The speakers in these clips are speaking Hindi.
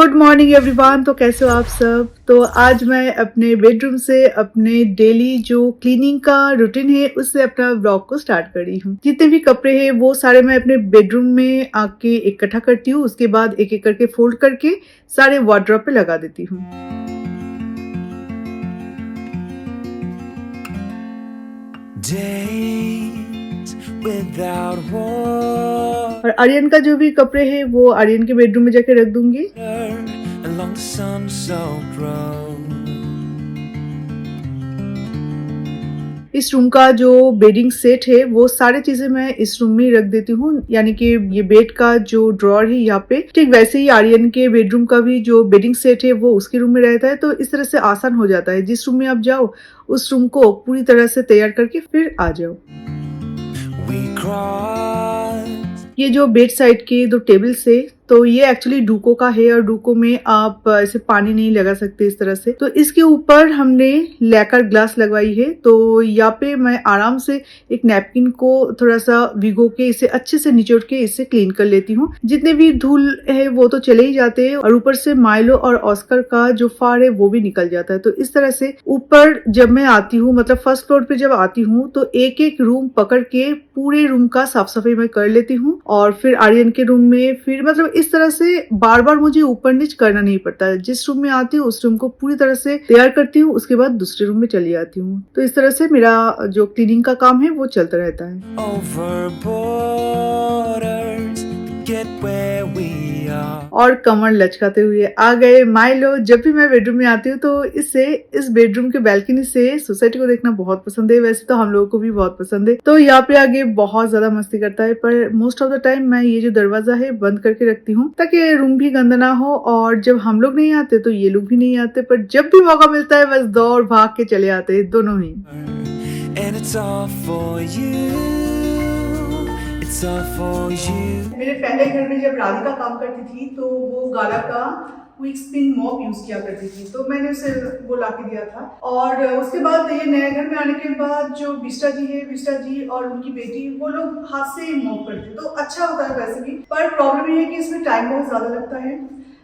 Good morning everyone. तो कैसे हो आप सब। तो आज मैं अपने बेडरूम से अपने डेली जो क्लीनिंग का रूटीन है उससे अपना व्लॉग को स्टार्ट कर रही हूँ। जितने भी कपड़े हैं वो सारे मैं अपने बेडरूम में आके इकट्ठा करती हूँ। उसके बाद एक एक करके फोल्ड करके सारे वार्डरोब पे लगा देती हूँ। और आर्यन का जो भी कपड़े हैं वो आर्यन के बेडरूम में जाके रख दूंगी। इस रूम का जो बेडिंग सेट है वो सारी चीजें मैं इस रूम में रख देती हूँ, यानी कि ये बेड का जो ड्रॉर है यहाँ पे, ठीक वैसे ही आर्यन के बेडरूम का भी जो बेडिंग सेट है वो उसके रूम में रहता है। तो इस तरह से आसान हो जाता है, जिस रूम में आप जाओ उस रूम को पूरी तरह से तैयार करके फिर आ जाओ। ये जो बेड साइड के दो टेबल्स है तो ये एक्चुअली डूको का है और डूको में आप ऐसे पानी नहीं लगा सकते इस तरह से। तो इसके ऊपर हमने लैकर ग्लास लगवाई है। तो यहाँ पे मैं आराम से एक नैपकिन को थोड़ा सा भिगो के इसे अच्छे से निचोड़ के इसे क्लीन कर लेती हूँ। जितने भी धूल है वो तो चले ही जाते हैं और ऊपर से माइलो और ऑस्कर का जो फार है वो भी निकल जाता है। तो इस तरह से ऊपर जब मैं आती हूँ, मतलब फर्स्ट फ्लोर पे जब आती हूँ तो एक एक रूम पकड़ के पूरे रूम का साफ सफाई मैं कर लेती हूँ और फिर आर्यन के रूम में फिर मतलब इस तरह से बार बार मुझे ऊपर नीचे करना नहीं पड़ता है। जिस रूम में आती हूँ उस रूम को पूरी तरह से तैयार करती हूँ, उसके बाद दूसरे रूम में चली आती हूँ। तो इस तरह से मेरा जो क्लीनिंग का काम है वो चलता रहता है। और कमर लचकाते हुए आ गए माइलो। जब भी मैं बेडरूम में आती हूँ तो इस बेडरूम के बैल्कनी से सोसाइटी को देखना बहुत पसंद है। वैसे तो हम लोगों को भी बहुत पसंद है। तो यहाँ पे आगे बहुत ज्यादा मस्ती करता है, पर मोस्ट ऑफ द टाइम मैं ये जो दरवाजा है बंद करके रखती हूँ ताकि रूम भी गंदा ना हो और जब हम लोग नहीं आते तो ये लोग भी नहीं आते। पर जब भी मौका मिलता है बस दौड़ भाग के चले आते हैं दोनों ही। मेरे पहले घर में जब राधिका काम करती थी तो वो गाला का क्विक स्पिन मॉप यूज किया करती थी, तो मैंने उसे वो ला के दिया था। और उसके बाद ये नए घर में आने के बाद जो बिस्टा जी और उनकी बेटी वो लोग हाथ से ही मॉप करते, तो अच्छा होता है वैसे भी। पर प्रॉब्लम ये है कि इसमें टाइम बहुत ज्यादा लगता है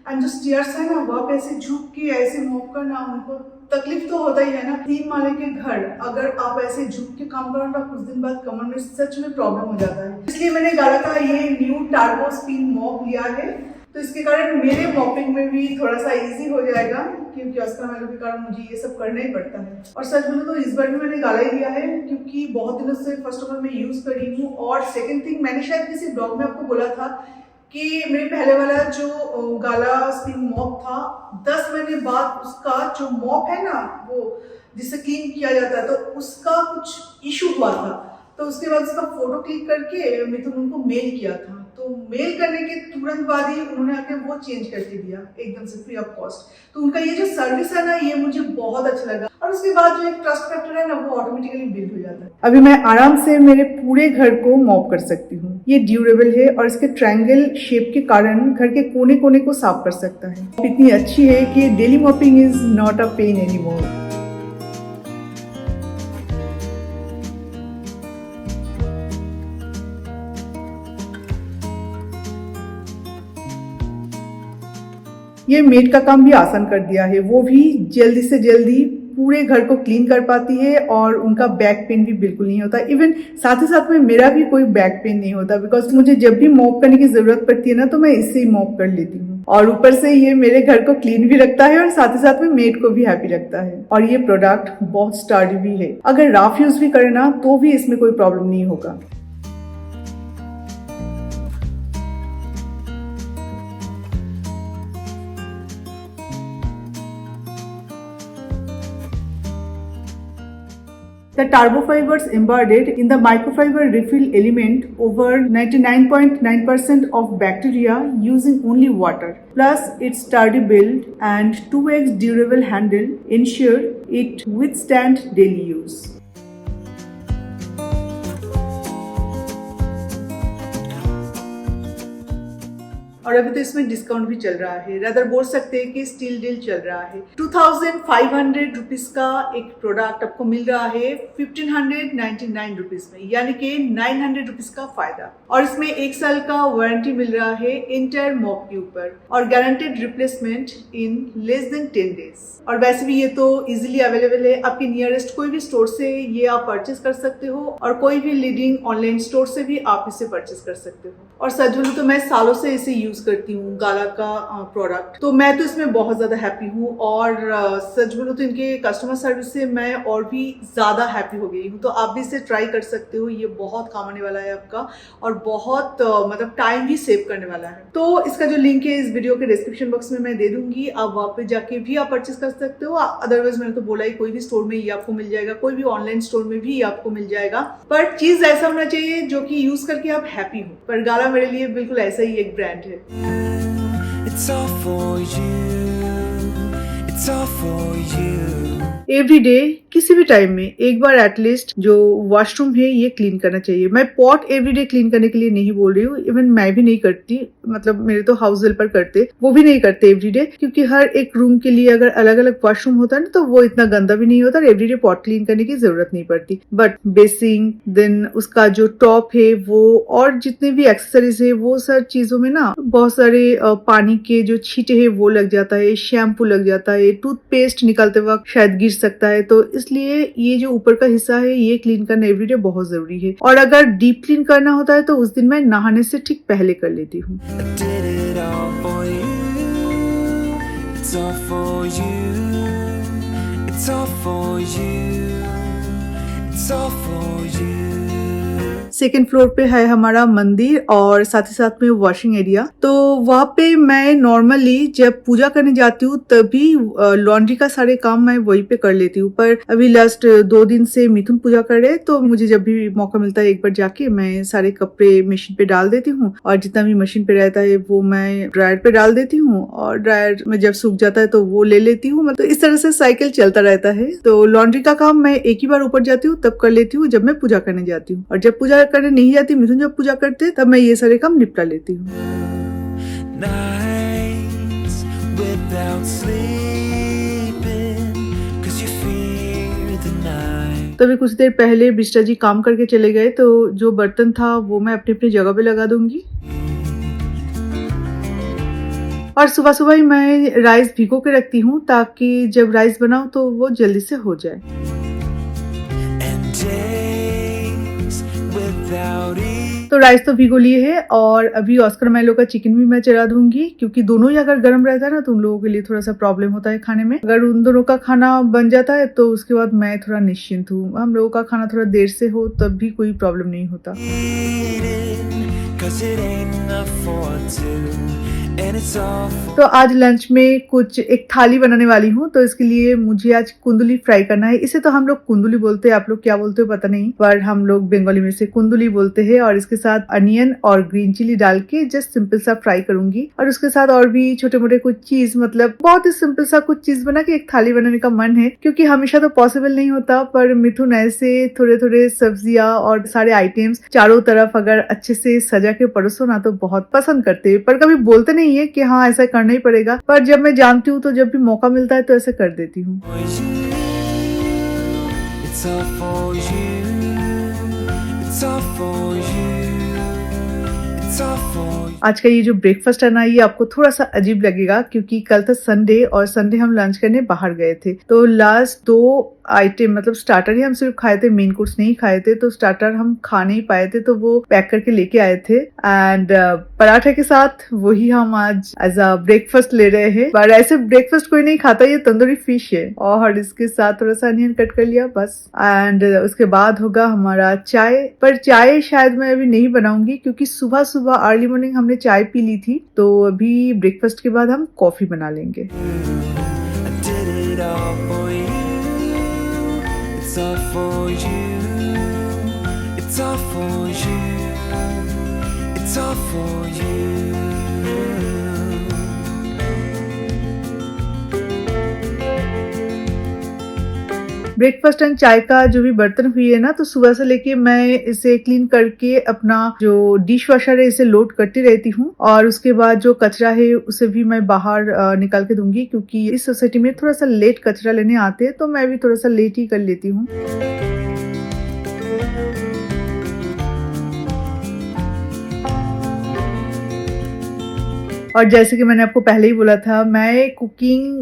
एंड जो स्टेयर्स है ना वहाँ पे ऐसे झुक के ऐसे मॉप करना, उनको तकलीफ तो होता ही है ना। 3 माले के घर अगर आप ऐसे झुक के काम करो तो कुछ दिन बाद कमर में सच में प्रॉब्लम हो जाता है। इसलिए मैंने गाला का ये न्यू टार्बो स्पिन मॉप लिया है, तो इसके कारण मेरे मॉपिंग में भी थोड़ा सा इजी हो जाएगा क्योंकि अस्था मेलों के कारण मुझे ये सब करना ही पड़ता है। और सच बोलूं तो इस बार भी मैंने गाला ही लिया है क्योंकि बहुत दिनों से फर्स्ट ऑफ ऑल मैं यूज कर रही हूँ और सेकेंड थिंग मैंने शायद किसी ब्लॉग में आपको बोला था कि मेरे पहले वाला जो गाला स्पिन मॉप था 10 महीने बाद उसका जो मॉप है ना वो जिससे क्लीन किया जाता है तो उसका कुछ इशू हुआ था। तो उसके बाद उसका फोटो क्लिक करके मिथुन उनको मेल किया था। तो मेल करने के तुरंत बाद ही उन्होंने आके वो चेंज करके दिया एकदम से फ्री ऑफ कॉस्ट। तो उनका ये जो सर्विस है ना ये मुझे बहुत अच्छा लगा और उसके बाद जो एक ट्रस्ट फैक्टर है ना वो ऑटोमेटिकली बिल्ड हो जाता है। अभी मैं आराम से मेरे पूरे घर को मॉप कर सकती हूँ। ये ड्यूरेबल है और इसके ट्रायंगल शेप के कारण घर के कोने कोने को साफ कर सकता है। इतनी अच्छी है कि daily mopping is not a pain anymore. ये मेड का काम भी आसान कर दिया है, वो भी जल्दी से जल्दी पूरे घर को क्लीन कर पाती है और उनका बैक पेन भी बिल्कुल नहीं होता। इवन साथ ही साथ में मेरा भी कोई बैक पेन नहीं होता बिकॉज मुझे जब भी मॉप करने की जरूरत पड़ती है ना तो मैं इससे ही मॉप कर लेती हूँ। और ऊपर से ये मेरे घर को क्लीन भी रखता है और साथ ही साथ में मेड को भी हैप्पी रखता है। और ये प्रोडक्ट बहुत स्टर्डी भी है, अगर रफ यूज भी करे ना तो भी इसमें कोई प्रॉब्लम नहीं होगा। The turbo fibers embodied in the microfiber refill element over 99.9% of bacteria using only water. Plus its sturdy build and 2x durable handle ensure it withstand daily use. और अभी तो इसमें डिस्काउंट भी चल रहा है, रादर बोल सकते हैं कि स्टील डील चल रहा है। 2500 रुपीज का एक प्रोडक्ट आपको मिल रहा है 1599 रुपीज में, यानी कि 900 रुपीज का फायदा। और इसमें 1 साल का वारंटी मिल रहा है इंटर मॉप के ऊपर और guaranteed replacement in less than 10 days. और वैसे भी ये तो इजीली अवेलेबल है, आपके नियरेस्ट कोई भी स्टोर से ये आप परचेस कर सकते हो और कोई भी लीडिंग ऑनलाइन स्टोर से भी आप इसे परचेस कर सकते हो। और सच बोलूं तो मैं सालों से इसे यूज करती हूँ, गाला का प्रोडक्ट, तो मैं तो इसमें बहुत ज्यादा हैप्पी हूँ। और सच बोलूं तो इनके कस्टमर सर्विस से मैं और भी ज्यादा हैप्पी हो गई हूँ। तो आप भी इसे ट्राई कर सकते हो, ये बहुत काम आने वाला है आपका और बहुत मतलब टाइम भी सेव करने वाला है। तो इसका जो लिंक है इस वीडियो के डिस्क्रिप्शन बॉक्स में मैं दे दूंगी, आप वहाँ पे जाके भी आप परचेस कर सकते हो। अदरवाइज मैंने तो बोला ही कोई भी स्टोर में ये आपको मिल जाएगा, कोई भी ऑनलाइन स्टोर में भी आपको मिल जाएगा, पर चीज ऐसा होना चाहिए जो कि यूज करके आप हैप्पी हो। पर गाला मेरे लिए बिल्कुल ऐसा ही एक ब्रांड है। It's all for you. It's all for you. Every day किसी भी टाइम में एक बार एटलीस्ट जो वॉशरूम है ये क्लीन करना चाहिए। मैं पॉट एवरी डे क्लीन करने के लिए नहीं बोल रही हूँ, इवन मैं भी नहीं करती, मतलब मेरे तो हाउस हेल्पर करते, वो भी नहीं करते एवरी डे, क्योंकि हर एक रूम के लिए अगर अलग अलग वॉशरूम होता है ना तो वो इतना गंदा भी नहीं होता और एवरी डे पॉट क्लीन करने की जरूरत नहीं पड़ती। बट बेसिंग देन उसका जो टॉप है वो और जितने भी एक्सेसरीज है वो सब चीजों में ना बहुत सारे पानी के जो छींटे है वो लग जाता है, शैम्पू लग जाता है, टूथपेस्ट निकालते वक्त शायद गिर सकता है। तो इसलिए ये जो ऊपर का हिस्सा है ये क्लीन करना एवरीडे बहुत जरूरी है। और अगर डीप क्लीन करना होता है तो उस दिन मैं नहाने से ठीक पहले कर लेती हूँ। सेकेंड फ्लोर पे है हमारा मंदिर और साथ ही साथ में वॉशिंग एरिया। तो वहाँ पे मैं नॉर्मली जब पूजा करने जाती हूँ तभी लॉन्ड्री का सारे काम मैं वहीं पे कर लेती हूँ। पर अभी लास्ट 2 दिन से मिथुन पूजा कर रहे हैं तो मुझे जब भी मौका मिलता है एक बार जाके मैं सारे कपड़े मशीन पे डाल देती हूँ और जितना भी मशीन पे रहता है वो मैं ड्रायर पे डाल देती हूँ और ड्रायर में जब सूख जाता है तो वो ले लेती हूँ। मतलब इस तरह से साइकिल चलता रहता है। तो लॉन्ड्री का काम मैं एक ही बार ऊपर जाती हूँ तब कर लेती हूँ जब मैं पूजा करने जाती हूँ, और जब पूजा करने नहीं जाती, मिथुन जब पूजा करते तब मैं ये सारे काम निपटा लेती हूँ। तभी कुछ देर पहले बिष्टा जी काम करके चले गए तो जो बर्तन था वो मैं अपनी अपनी जगह पे लगा दूंगी। और सुबह सुबह ही मैं राइस भिगो के रखती हूँ ताकि जब राइस बनाऊं तो वो जल्दी से हो जाए। तो राइस तो भिगो लिए है और अभी ऑस्कर मैलो का चिकन भी मैं चला दूंगी, क्योंकि दोनों ही अगर गर्म रहता है ना तो उन लोगों के लिए थोड़ा सा प्रॉब्लम होता है खाने में। अगर उन दोनों का खाना बन जाता है तो उसके बाद मैं थोड़ा निश्चिंत हूँ। हम लोगों का खाना थोड़ा देर से हो तब भी कोई प्रॉब्लम नहीं होता। तो आज लंच में कुछ एक थाली बनाने वाली हूँ, तो इसके लिए मुझे आज कुंदुली फ्राई करना है। इसे तो हम लोग कुंदुली बोलते हैं, आप लोग क्या बोलते हो पता नहीं, पर हम लोग बंगाली में से कुंदुली बोलते हैं। और इसके साथ अनियन और ग्रीन चिली डाल के जस्ट सिंपल सा फ्राई करूंगी और उसके साथ और भी छोटे मोटे कुछ चीज, मतलब बहुत ही सिंपल सा कुछ चीज बना के एक थाली बनाने का मन है, क्योंकि हमेशा तो पॉसिबल नहीं होता। पर मिथुन ऐसे थोड़े थोड़े सब्जियां और सारे आइटम्स चारों तरफ अगर अच्छे से सजा के परोसो ना तो बहुत पसंद करते हैं, पर कभी बोलते नहीं है कि हाँ ऐसा करना ही पड़ेगा। पर जब मैं जानती हूँ तो जब भी मौका मिलता है तो ऐसे कर देती हूँ। आज का ये जो ब्रेकफास्ट है ना ये आपको थोड़ा सा अजीब लगेगा, क्योंकि कल था संडे और संडे हम लंच करने बाहर गए थे। तो लास्ट 2 आइटम मतलब स्टार्टर ही हम सिर्फ खाए थे, मेन कोर्स नहीं खाए थे। तो स्टार्टर हम खा नहीं पाए थे तो वो पैक करके लेके आए थे एंड पराठे के साथ वही हम आज एज अ ब्रेकफास्ट ले रहे हैं। पर ऐसे ब्रेकफास्ट कोई नहीं खाता, ये तंदूरी फिश है और इसके साथ थोड़ा सा अनियन कट कर लिया बस। एंड उसके बाद होगा हमारा चाय, पर चाय शायद मैं अभी नहीं बनाऊंगी क्योंकि सुबह सुबह अर्ली मॉर्निंग हमने चाय पी ली थी। तो अभी ब्रेकफास्ट के बाद हम कॉफी बना लेंगे। It's all for you. It's all for you. It's all for you. Breakfast and चाय का जो भी बर्तन हुई है ना, तो सुबह से लेके मैं इसे क्लीन करके अपना जो डिश वॉशर है इसे लोड करती रहती हूँ, और उसके बाद जो कचरा है उसे भी मैं बाहर निकाल के दूंगी, क्योंकि इस सोसाइटी में थोड़ा सा लेट कचरा लेने आते हैं, तो मैं भी थोड़ा सा लेट ही कर लेती हूँ। और जैसे कि मैंने आपको पहले ही बोला था, मैं कुकिंग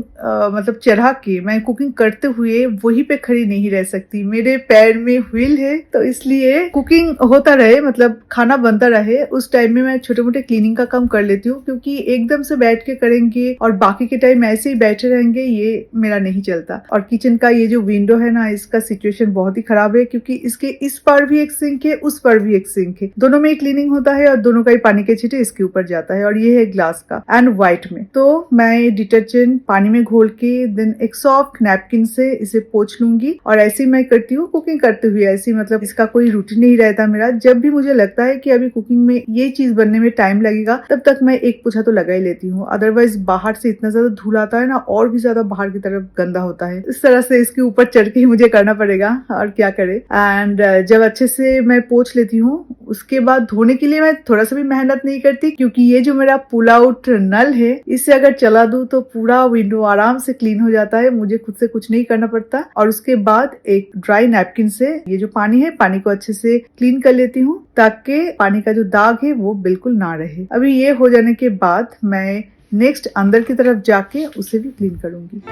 मतलब चढ़ा के मैं कुकिंग करते हुए वहीं पे खड़ी नहीं रह सकती। मेरे पैर में व्हील है, तो इसलिए कुकिंग होता रहे, मतलब खाना बनता रहे, उस टाइम में मैं छोटे मोटे क्लीनिंग का काम कर लेती हूँ, क्योंकि एकदम से बैठ के करेंगे और बाकी के टाइम ऐसे ही बैठे रहेंगे, ये मेरा नहीं चलता। और किचन का ये जो विंडो है ना, इसका सिचुएशन बहुत ही खराब है, क्योंकि इसके इस पर भी एक सिंक है, उस पर भी एक सिंक है, दोनों में क्लीनिंग होता है और दोनों का ही पानी के छींटे इसके ऊपर जाता है, और ये है ग्लास का एंड व्हाइट में। तो मैं डिटर्जेंट पानी में घोल के देन एक सॉफ्ट नैपकिन से इसे पोंछ लूंगी, और ऐसे ही मैं करती हूँ कुकिंग करते हुए। ऐसी मतलब इसका कोई रूटीन नहीं रहता मेरा। जब भी मुझे लगता है कि अभी कुकिंग में ये चीज बनने में टाइम लगेगा, तब तक मैं एक पोछा तो लगा ही लेती हूँ। अदरवाइज बाहर से इतना ज्यादा धूल आता है ना, और भी ज्यादा बाहर की तरफ गंदा होता है। इस तरह से इसके ऊपर चढ़ के ही मुझे करना पड़ेगा, और क्या करे। एंड जब अच्छे से मैं पोंछ लेती हूँ, उसके बाद धोने के लिए मैं थोड़ा सा भी मेहनत नहीं करती, क्योंकि ये जो मेरा पुल आउट नल है, इसे अगर चला दूं तो पूरा विंडो आराम से क्लीन हो जाता है, मुझे खुद से कुछ नहीं करना पड़ता। और उसके बाद एक ड्राई नैपकिन से ये जो पानी है, पानी को अच्छे से क्लीन कर लेती हूँ, ताकि पानी का जो दाग है वो बिल्कुल ना रहे। अभी ये हो जाने के बाद मैं नेक्स्ट अंदर की तरफ जाके उसे भी क्लीन करूंगी।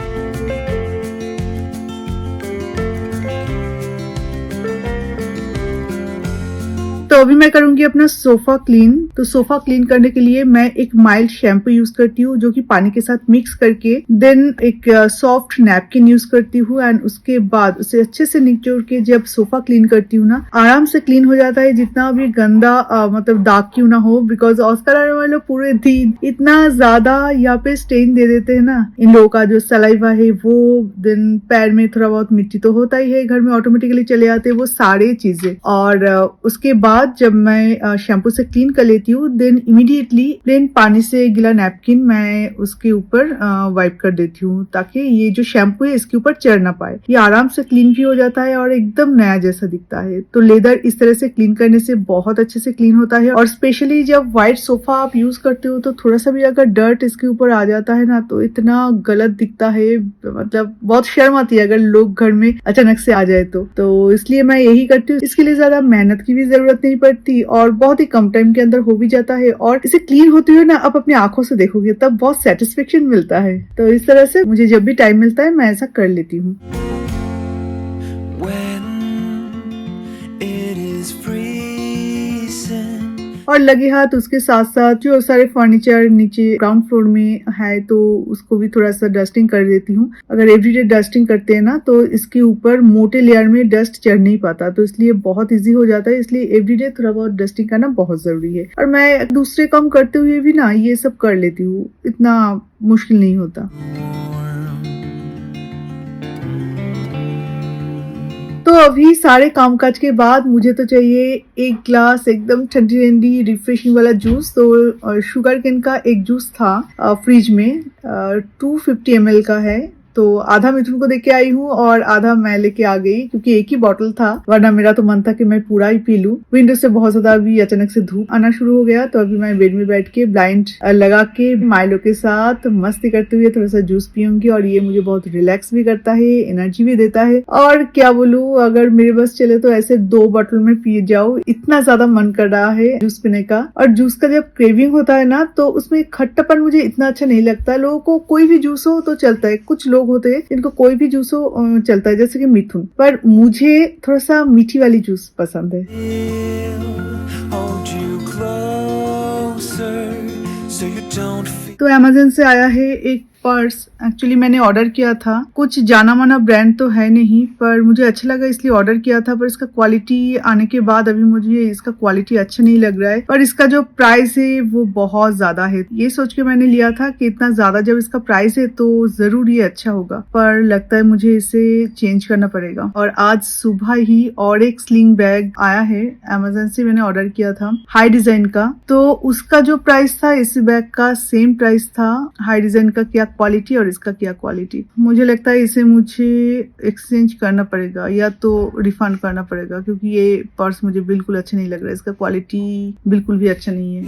तो अभी मैं करूंगी अपना सोफा क्लीन। तो सोफा क्लीन करने के लिए मैं एक माइल्ड शैम्पू यूज करती हूँ, जो कि पानी के साथ मिक्स करके देन एक सॉफ्ट नैपकिन यूज करती हूँ, एंड उसके बाद उसे अच्छे से निचोड़ के जब सोफा क्लीन करती हूँ ना, आराम से क्लीन हो जाता है, जितना भी गंदा मतलब दाग क्यों ना हो। बिकॉज ऑस्कर आने वाले पूरे दिन इतना ज्यादा यहाँ पे स्टेन दे देते हैं ना, इन लोगों का जो सलाइवा है वो, देन पैर में थोड़ा बहुत मिट्टी तो होता ही है, घर में ऑटोमेटिकली चले आते हैं वो सारे चीजें। और उसके बाद जब मैं शैम्पू से क्लीन कर लेती हूँ, देन इमीडिएटली प्लेन पानी से गिला नैपकिन मैं उसके ऊपर वाइप कर देती हूँ, ताकि ये जो शैम्पू है इसके ऊपर चढ़ ना पाए। ये आराम से क्लीन भी हो जाता है और एकदम नया जैसा दिखता है। तो लेदर इस तरह से क्लीन करने से बहुत अच्छे से क्लीन होता है। और स्पेशली जब व्हाइट सोफा आप यूज करते हो, तो थोड़ा सा भी अगर डर्ट इसके ऊपर आ जाता है ना, तो इतना गलत दिखता है, मतलब बहुत शर्म आती है अगर लोग घर में अचानक से आ जाए तो इसलिए मैं यही करती हूँ। इसके लिए ज्यादा मेहनत की भी जरूरत नहीं पड़ती, और बहुत ही कम टाइम के अंदर हो भी जाता है। और इसे क्लीन होते हुए ना आप अपनी आंखों से देखोगे तब बहुत सेटिस्फेक्शन मिलता है। तो इस तरह से मुझे जब भी टाइम मिलता है मैं ऐसा कर लेती हूँ। और लगे हाथ उसके साथ साथ जो सारे फर्नीचर नीचे ग्राउंड फ्लोर में है, तो उसको भी थोड़ा सा डस्टिंग कर देती हूँ। अगर एवरीडे डस्टिंग करते हैं ना, तो इसके ऊपर मोटे लेयर में डस्ट चढ़ नहीं पाता, तो इसलिए बहुत इजी हो जाता है। इसलिए एवरीडे थोड़ा बहुत डस्टिंग करना बहुत जरूरी है। और मैं दूसरे काम करते हुए भी ना ये सब कर लेती हूँ, इतना मुश्किल नहीं होता। तो अभी सारे कामकाज के बाद मुझे तो चाहिए एक ग्लास एकदम ठंडी ठंडी रिफ्रेशिंग वाला जूस। तो शुगर केन का एक जूस था फ्रिज में, 250 ml का है। तो आधा मिथुन को देके आई हूँ और आधा मैं लेके आ गई, क्योंकि एक ही बॉटल था, वरना मेरा तो मन था कि मैं पूरा ही पी लूं। विंडो से बहुत ज्यादा अभी अचानक से धूप आना शुरू हो गया, तो अभी मैं बेड में बैठ के ब्लाइंड लगा के माइलो के साथ मस्ती करते हुए थोड़ा सा जूस पीऊंगी। और ये मुझे बहुत रिलैक्स भी करता है, एनर्जी भी देता है। और क्या बोलूं, अगर मेरे बस चले तो ऐसे 2 बॉटल में पी जाओ, इतना ज्यादा मन कर रहा है जूस पीने का। और जूस का जब क्रेविंग होता है ना, तो उसमें खट्टापन मुझे इतना अच्छा नहीं लगता। लोगों को कोई भी जूस हो तो चलता है, कुछ लोग होते हैं जिनको कोई भी जूस हो चलता है, जैसे कि मिथुन, पर मुझे थोड़ा सा मीठी वाली जूस पसंद है। तो अमेज़न से आया है एक पर्स। एक्चुअली मैंने ऑर्डर किया था, कुछ जाना माना ब्रांड तो है नहीं, पर मुझे अच्छा लगा इसलिए ऑर्डर किया था। पर इसका क्वालिटी आने के बाद अभी मुझे इसका क्वालिटी अच्छा नहीं लग रहा है, पर इसका जो प्राइस है वो बहुत ज्यादा है। ये सोच के मैंने लिया था कि इतना ज्यादा जब इसका प्राइस है तो जरूर ये अच्छा होगा, पर लगता है मुझे इसे चेंज करना पड़ेगा। और आज सुबह ही और एक स्लिंग बैग आया है अमेज़न से, मैंने ऑर्डर किया था हाई डिजाइन का। तो उसका जो प्राइस था इसी बैग का सेम प्राइस था। हाई डिजाइन का क्या क्वालिटी और इसका क्या क्वालिटी। मुझे लगता है इसे मुझे एक्सचेंज करना पड़ेगा या तो रिफंड करना पड़ेगा, क्योंकि ये पर्स मुझे बिल्कुल अच्छा नहीं लग रहा है, इसका क्वालिटी बिल्कुल भी अच्छा नहीं है।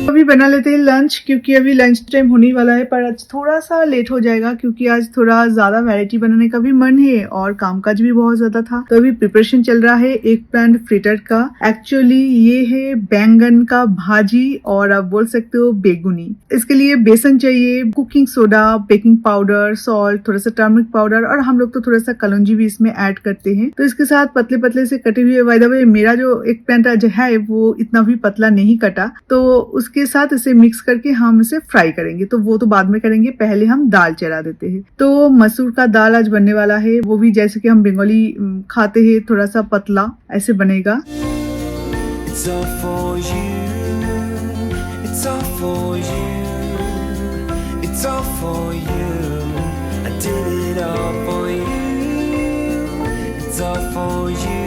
अभी बना लेते हैं लंच, क्योंकि अभी लंच टाइम होने वाला है, पर आज थोड़ा सा लेट हो जाएगा क्योंकि आज थोड़ा ज्यादा वैरायटी बनाने का भी मन है और कामकाज भी बहुत ज्यादा था। तो अभी प्रिपरेशन चल रहा है एग प्लांट फ्रिटर का। एक्चुअली ये है बैंगन का भाजी और आप बोल सकते हो बेगुनी। इसके लिए बेसन चाहिए, cooking soda, baking powder, salt, थोड़ा सा टर्मरिक पाउडर और हम लोग तो थोड़ा सा कलौंजी भी इसमें ऐड करते हैं। तो इसके साथ पतले पतले से कटे हुए, बाय द वे मेरा जो एग प्लांट आज है वो इतना भी पतला नहीं कटा, तो उसके साथ इसे मिक्स करके हम इसे फ्राई करेंगे। तो वो तो बाद में करेंगे, पहले हम दाल चढ़ा देते हैं। तो मसूर का दाल आज बनने वाला है, वो भी जैसे कि हम बंगाली खाते हैं, थोड़ा सा पतला ऐसे बनेगा। It's all for you. It's all for you. It's all for you. I did it all for you. It's all for you.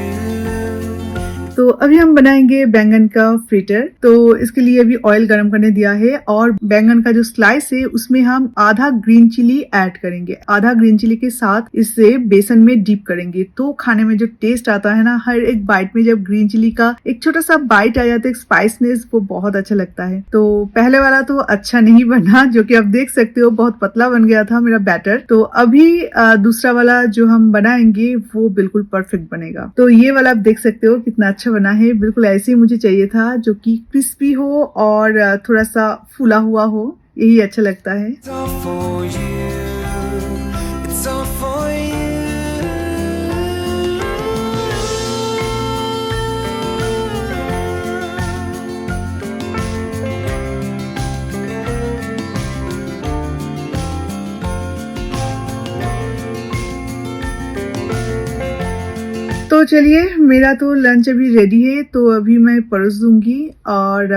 तो अभी हम बनाएंगे बैंगन का फ्रिटर। तो इसके लिए अभी ऑयल गरम करने दिया है और बैंगन का जो स्लाइस है उसमें हम आधा ग्रीन चिली ऐड करेंगे। आधा ग्रीन चिली के साथ इसे बेसन में डीप करेंगे, तो खाने में जो टेस्ट आता है ना, हर एक बाइट में जब ग्रीन चिली का एक छोटा सा बाइट आ जाता है, स्पाइसनेस, वो बहुत अच्छा लगता है। तो पहले वाला तो अच्छा नहीं बना, जो कि आप देख सकते हो बहुत पतला बन गया था मेरा बैटर। तो अभी दूसरा वाला जो हम बनाएंगे वो बिल्कुल परफेक्ट बनेगा। तो ये वाला आप देख सकते हो कितना अच्छा बना है, बिल्कुल ऐसे ही मुझे चाहिए था, जो कि क्रिस्पी हो और थोड़ा सा फूला हुआ हो, यही अच्छा लगता है। तो चलिए, मेरा तो लंच अभी रेडी है, तो अभी मैं परोस दूंगी। और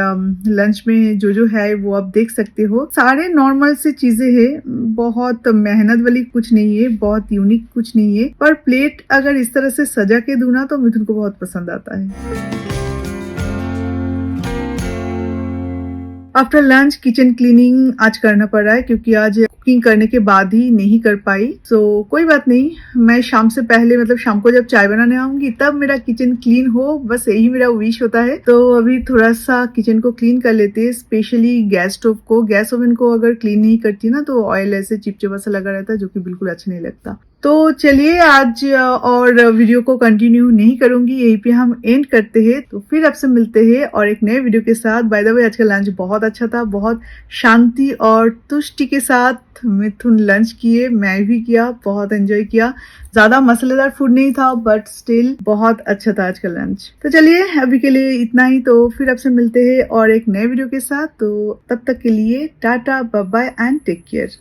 लंच में जो जो है वो आप देख सकते हो, सारे नॉर्मल से चीजें हैं, बहुत मेहनत वाली कुछ नहीं है, बहुत यूनिक कुछ नहीं है। पर प्लेट अगर इस तरह से सजा के दूं ना तो मिथुन को बहुत पसंद आता है। आफ्टर लंच किचन क्लीनिंग आज करना पड़ रहा है, क्योंकि आज कुकिंग करने के बाद ही नहीं कर पाई। सो कोई बात नहीं, मैं शाम से पहले, मतलब शाम को जब चाय बनाने आऊंगी तब मेरा किचन क्लीन हो, बस यही मेरा विश होता है। तो अभी थोड़ा सा किचन को क्लीन कर लेते हैं, स्पेशली गैस स्टोव को। गैस ओवन को अगर क्लीन नहीं करती ना तो ऑयल ऐसे चिपचिपा सा लगा रहता है, जो कि बिल्कुल अच्छा नहीं लगता। तो चलिए, आज और वीडियो को कंटिन्यू नहीं करूंगी, यहीं पे हम एंड करते हैं। तो फिर आपसे मिलते हैं और एक नए वीडियो के साथ। बाय द वे, आज का लंच बहुत अच्छा था, बहुत शांति और तुष्टि के साथ मिथुन लंच किए, मैं भी किया, बहुत एंजॉय किया। ज्यादा मसालेदार फूड नहीं था, बट स्टिल बहुत अच्छा था आज का लंच। तो चलिए, अभी के लिए इतना ही। तो फिर आपसे मिलते हैं और एक नए वीडियो के साथ। तो तब तक के लिए tata, bye bye and take care.